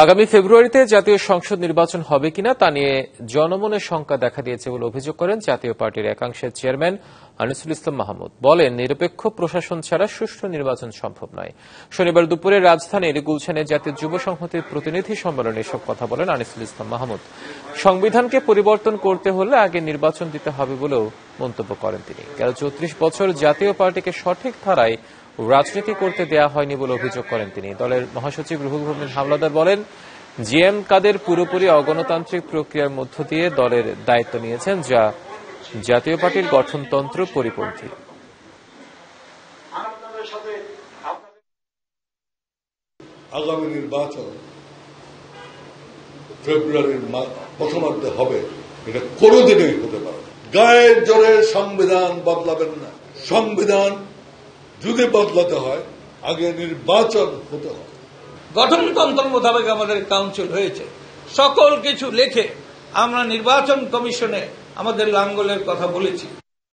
আগামী ফেব্রুয়ারিতে জাতীয় সংসদ নির্বাচন হবে কিনা তা নিয়ে জনমনে শঙ্কা দেখা দিয়েছে বলে অভিযোগ করেন জাতীয় পার্টির একাংশের চেয়ারম্যান আনিসুল ইসলাম মাহমুদ। বলেন, নিরপেক্ষ প্রশাসন ছাড়া সুষ্ঠু নির্বাচন সম্ভব নয়। শনিবার দুপুরে রাজধানীর গুলশানে জাতীয় যুব সংহতির প্রতিনিধি সম্মেলনে এসব কথা বলেন আনিসুল ইসলাম মাহমুদ। সংবিধানকে পরিবর্তন করতে হলে আগে নির্বাচন দিতে হবে বলেও মন্তব্য করেন তিনি। গেল ৩৪ বছর জাতীয় পার্টিকে সঠিক ধারায় রাজনীতি করতে দেয়া হয়নি বলে অভিযোগ করেন তিনি। দলের মহাসচিব রুহুল আমিন হাওলাদার বলেন, জিএম কাদের পুরোপুরি অগণতান্ত্রিক প্রক্রিয়ার মধ্য দিয়ে দলের দায়িত্ব নিয়েছেন, যা জাতীয় পার্টির গঠনতন্ত্র পরিপন্থী। আগামী নির্বাচন ফেব্রুয়ারির প্রথমার্ধে হবে, এটা কোনোদিনই হতে পারে না। গায়ের জোরে সংবিধান বদলাবেন না। সংবিধান যদি বদলাতে হয় আগে নির্বাচন হতে হবে। গঠনতন্ত্র মোতাবেক আমাদের কাউন্সিল হয়েছে, সকল কিছু লিখে আমরা নির্বাচন কমিশনে আমাদের লাঙ্গলের কথা বলেছি।